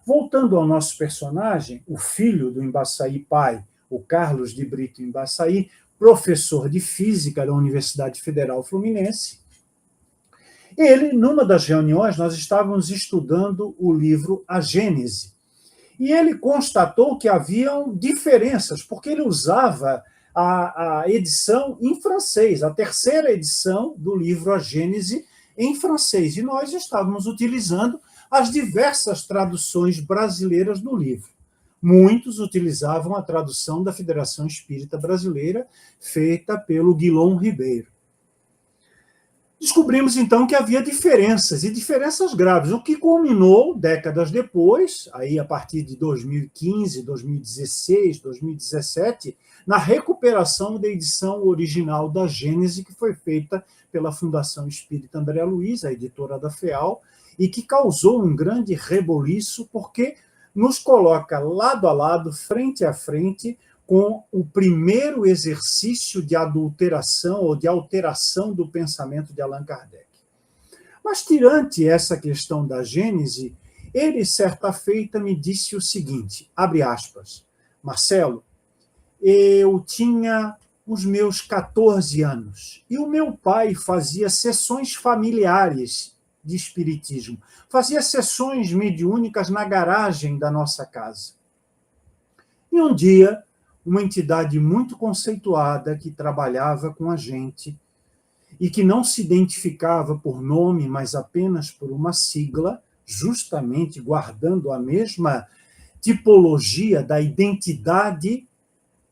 Voltando ao nosso personagem, o filho do Embaçaí pai, o Carlos de Brito Embaçaí, professor de física da Universidade Federal Fluminense, ele, numa das reuniões, nós estávamos estudando o livro A Gênese, e ele constatou que haviam diferenças, porque ele usava a edição em francês, a terceira edição do livro A Gênese em francês, e nós estávamos utilizando as diversas traduções brasileiras do livro. Muitos utilizavam a tradução da Federação Espírita Brasileira, feita pelo Guilom Ribeiro. Descobrimos, então, que havia diferenças, e diferenças graves, o que culminou, décadas depois, aí a partir de 2015, 2016, 2017, na recuperação da edição original da Gênese, que foi feita pela Fundação Espírita André Luiz, a editora da FEAL, e que causou um grande reboliço, porque nos coloca lado a lado, frente a frente, com o primeiro exercício de adulteração ou de alteração do pensamento de Allan Kardec. Mas, tirante essa questão da Gênese, ele, certa feita, me disse o seguinte, abre aspas, Marcelo, eu tinha os meus 14 anos e o meu pai fazia sessões familiares de espiritismo, fazia sessões mediúnicas na garagem da nossa casa. E um dia, uma entidade muito conceituada que trabalhava com a gente e que não se identificava por nome, mas apenas por uma sigla, justamente guardando a mesma tipologia da identidade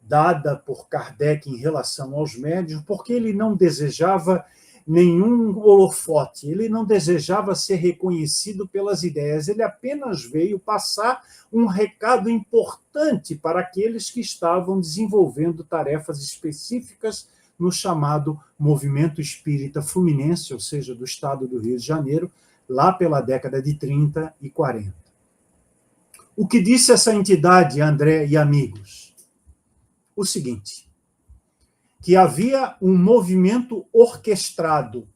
dada por Kardec em relação aos médiuns, porque ele não desejava nenhum holofote, ele não desejava ser reconhecido pelas ideias, ele apenas veio passar um recado importante para aqueles que estavam desenvolvendo tarefas específicas no chamado Movimento Espírita Fluminense, ou seja, do estado do Rio de Janeiro, lá pela década de 30 e 40. O que disse essa entidade, André e amigos? O seguinte, que havia um movimento orquestrado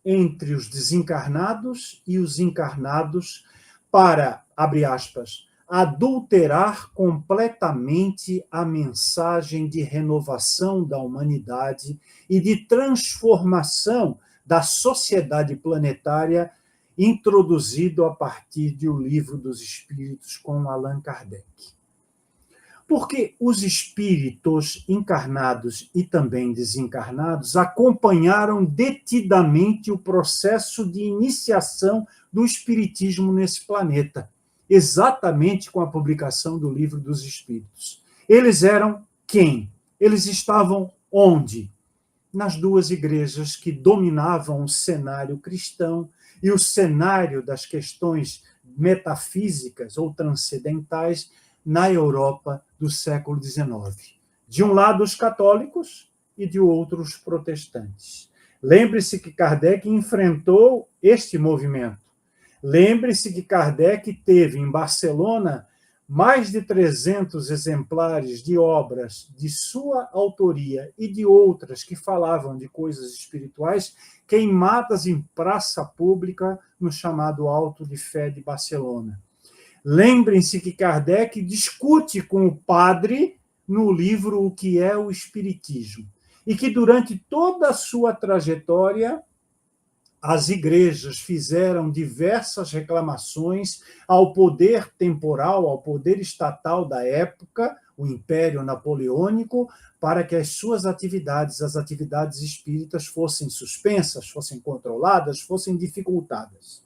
entre os desencarnados e os encarnados para, abre aspas, adulterar completamente a mensagem de renovação da humanidade e de transformação da sociedade planetária introduzido a partir de O Livro dos Espíritos com Allan Kardec. Porque os espíritos encarnados e também desencarnados acompanharam detidamente o processo de iniciação do espiritismo nesse planeta, exatamente com a publicação do Livro dos Espíritos. Eles eram quem? Eles estavam onde? Nas duas igrejas que dominavam o cenário cristão e o cenário das questões metafísicas ou transcendentais na Europa do século XIX. De um lado, os católicos e de outro, os protestantes. Lembre-se que Kardec enfrentou este movimento. Lembre-se que Kardec teve em Barcelona mais de 300 exemplares de obras de sua autoria e de outras que falavam de coisas espirituais queimadas em praça pública no chamado Auto de Fé de Barcelona. Lembrem-se que Kardec discute com o padre no livro O que é o Espiritismo, e que durante toda a sua trajetória as igrejas fizeram diversas reclamações ao poder temporal, ao poder estatal da época, o Império Napoleônico, para que as suas atividades, as atividades espíritas, fossem suspensas, fossem controladas, fossem dificultadas.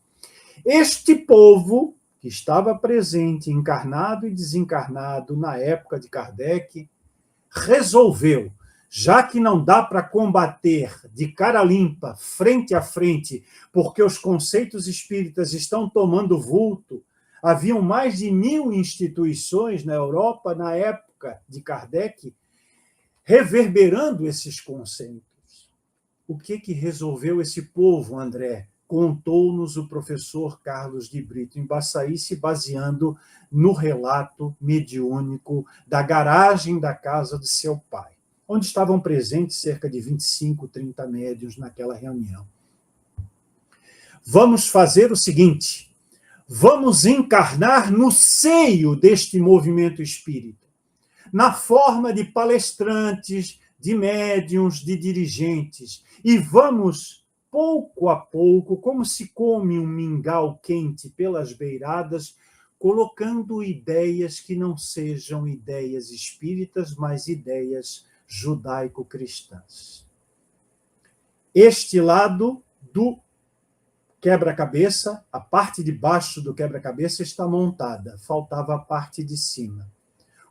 Este povo que estava presente, encarnado e desencarnado na época de Kardec, resolveu, já que não dá para combater de cara limpa, frente a frente, porque os conceitos espíritas estão tomando vulto, haviam mais de 1000 instituições na Europa, na época de Kardec, reverberando esses conceitos. O que resolveu esse povo, André? Contou-nos o professor Carlos de Brito Embaçaí, se baseando no relato mediúnico da garagem da casa de seu pai, onde estavam presentes cerca de 25, 30 médiuns naquela reunião. Vamos fazer o seguinte, Vamos encarnar no seio deste movimento espírita, na forma de palestrantes, de médiuns, de dirigentes, e vamos, pouco a pouco, como se come um mingau quente pelas beiradas, colocando ideias que não sejam ideias espíritas, mas ideias judaico-cristãs. Este lado do quebra-cabeça, a parte de baixo do quebra-cabeça está montada, faltava a parte de cima.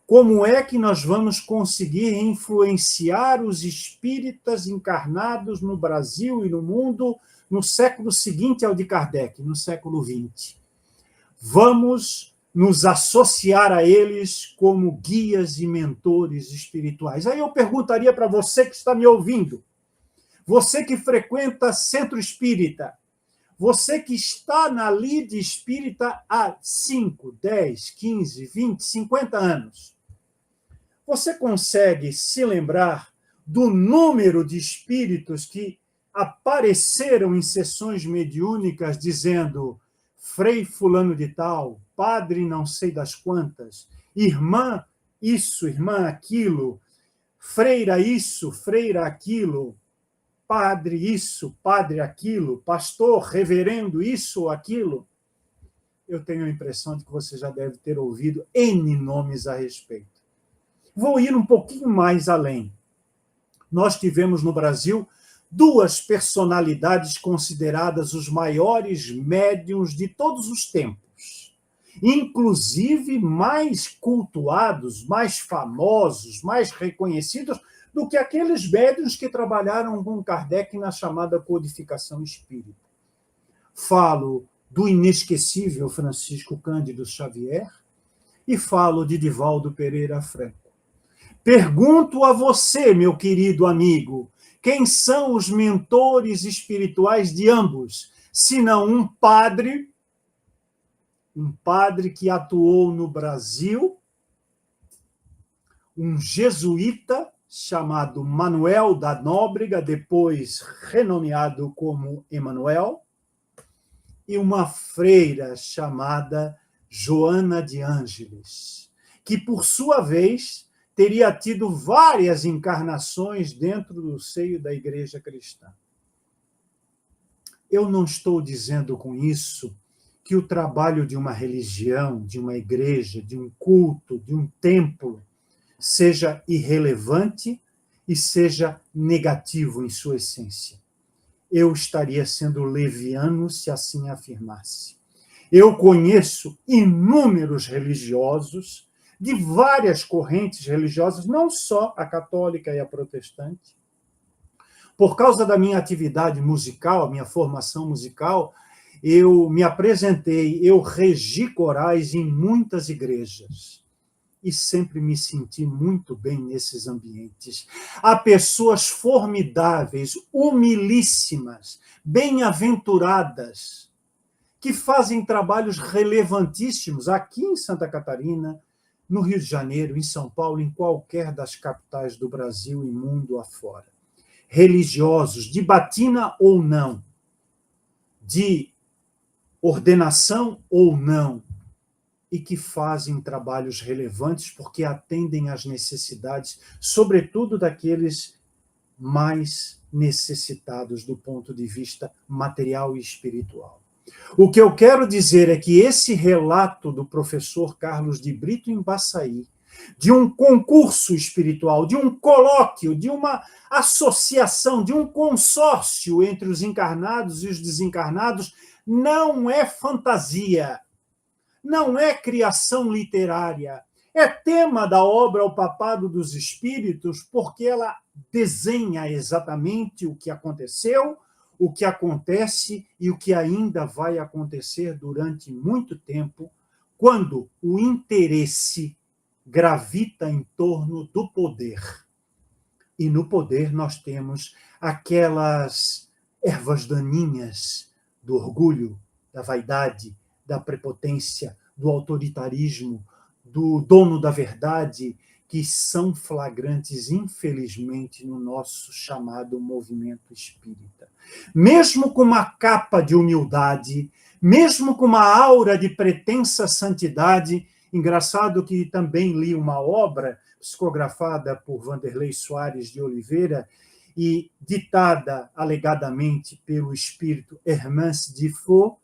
Como é que nós vamos conseguir influenciar os espíritas encarnados no Brasil e no mundo no século seguinte ao de Kardec, no século XX? Vamos nos associar a eles como guias e mentores espirituais. Aí eu perguntaria para você que está me ouvindo, você que frequenta centro espírita, você que está na lide espírita há 5, 10, 15, 20, 50 anos, você consegue se lembrar do número de espíritos que apareceram em sessões mediúnicas dizendo Frei fulano de tal, padre não sei das quantas, irmã isso, irmã aquilo, freira isso, freira aquilo, padre isso, padre aquilo, pastor, reverendo isso ou aquilo? Eu tenho a impressão de que você já deve ter ouvido N nomes a respeito. Vou ir um pouquinho mais além. Nós tivemos no Brasil 2 personalidades consideradas os maiores médiuns de todos os tempos, inclusive mais cultuados, mais famosos, mais reconhecidos do que aqueles médiuns que trabalharam com Kardec na chamada codificação espírita. Falo do inesquecível Francisco Cândido Xavier e falo de Divaldo Pereira Franco. Pergunto a você, meu querido amigo, quem são os mentores espirituais de ambos, se não um padre que atuou no Brasil, um jesuíta chamado Manuel da Nóbrega, depois renomeado como Emanuel, e uma freira chamada Joana de Ângeles, que, por sua vez, teria tido várias encarnações dentro do seio da Igreja Cristã. Eu não estou dizendo com isso que o trabalho de uma religião, de uma igreja, de um culto, de um templo, seja irrelevante e seja negativo em sua essência. Eu estaria sendo leviano se assim afirmasse. Eu conheço inúmeros religiosos de várias correntes religiosas, não só a católica e a protestante. Por causa da minha atividade musical, a minha formação musical, eu me apresentei, eu regi corais em muitas igrejas. E sempre me senti muito bem nesses ambientes. Há pessoas formidáveis, humilíssimas, bem-aventuradas, que fazem trabalhos relevantíssimos aqui em Santa Catarina, no Rio de Janeiro, em São Paulo, em qualquer das capitais do Brasil e mundo afora. Religiosos, de batina ou não, de ordenação ou não, e que fazem trabalhos relevantes porque atendem às necessidades, sobretudo daqueles mais necessitados do ponto de vista material e espiritual. O que eu quero dizer é que esse relato do professor Carlos de Brito Embaçaí, de um concurso espiritual, de um colóquio, de uma associação, de um consórcio entre os encarnados e os desencarnados, não é fantasia, não é criação literária, é tema da obra O Papado dos Espíritos, porque ela desenha exatamente o que aconteceu, o que acontece e o que ainda vai acontecer durante muito tempo, quando o interesse gravita em torno do poder. E no poder nós temos aquelas ervas daninhas do orgulho, da vaidade, da prepotência, do autoritarismo, do dono da verdade, que são flagrantes, infelizmente, no nosso chamado movimento espírita. Mesmo com uma capa de humildade, mesmo com uma aura de pretensa santidade. Engraçado que também li uma obra psicografada por Vanderlei Soares de Oliveira e ditada alegadamente pelo espírito Hermance Diffo,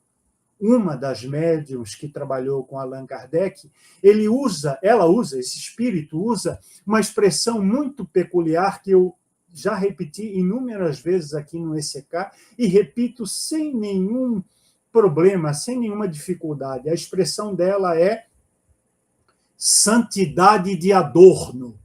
uma das médiuns que trabalhou com Allan Kardec. Esse espírito usa uma expressão muito peculiar que eu já repeti inúmeras vezes aqui no ECK e repito sem nenhum problema, sem nenhuma dificuldade. A expressão dela é santidade de adorno.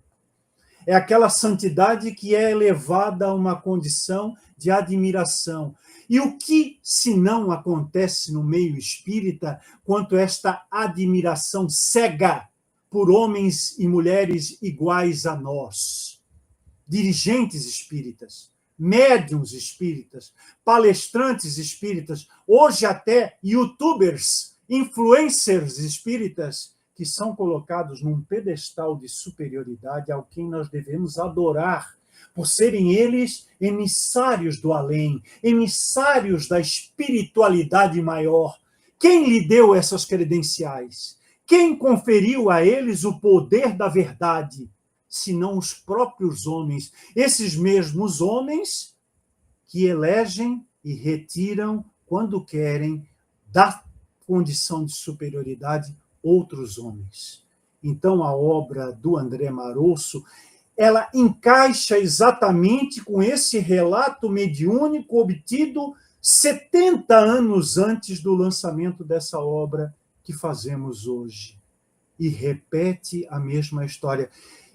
É aquela santidade que é elevada a uma condição de admiração. E o que, se não acontece no meio espírita, quanto esta admiração cega por homens e mulheres iguais a nós? Dirigentes espíritas, médiuns espíritas, palestrantes espíritas, hoje até youtubers, influencers espíritas, que são colocados num pedestal de superioridade ao quem nós devemos adorar, por serem eles emissários do além, emissários da espiritualidade maior. Quem lhe deu essas credenciais? Quem conferiu a eles o poder da verdade? Senão os próprios homens, esses mesmos homens que elegem e retiram, quando querem, da condição de superioridade, outros homens. Então, a obra do André Marosso, ela encaixa exatamente com esse relato mediúnico obtido 70 anos antes do lançamento dessa obra que fazemos hoje. E repete a mesma história.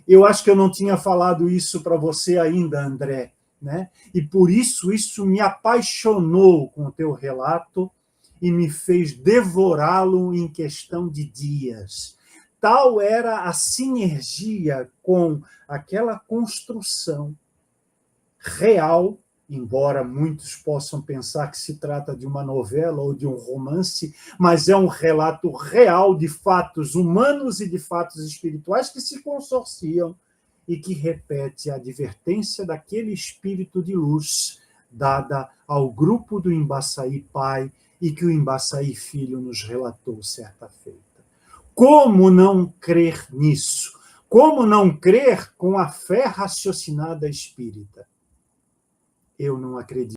Eu acho que eu não tinha falado isso para você ainda, André, né? E por isso me apaixonou com o teu relato e me fez devorá-lo em questão de dias. Tal era a sinergia com aquela construção real, embora muitos possam pensar que se trata de uma novela ou de um romance, mas é um relato real de fatos humanos e de fatos espirituais que se consorciam e que repete a advertência daquele espírito de luz dada ao grupo do Embaçaí Pai e que o Embaçaí Filho nos relatou certa feita. Como não crer nisso? Como não crer com a fé raciocinada espírita? Eu não acredito.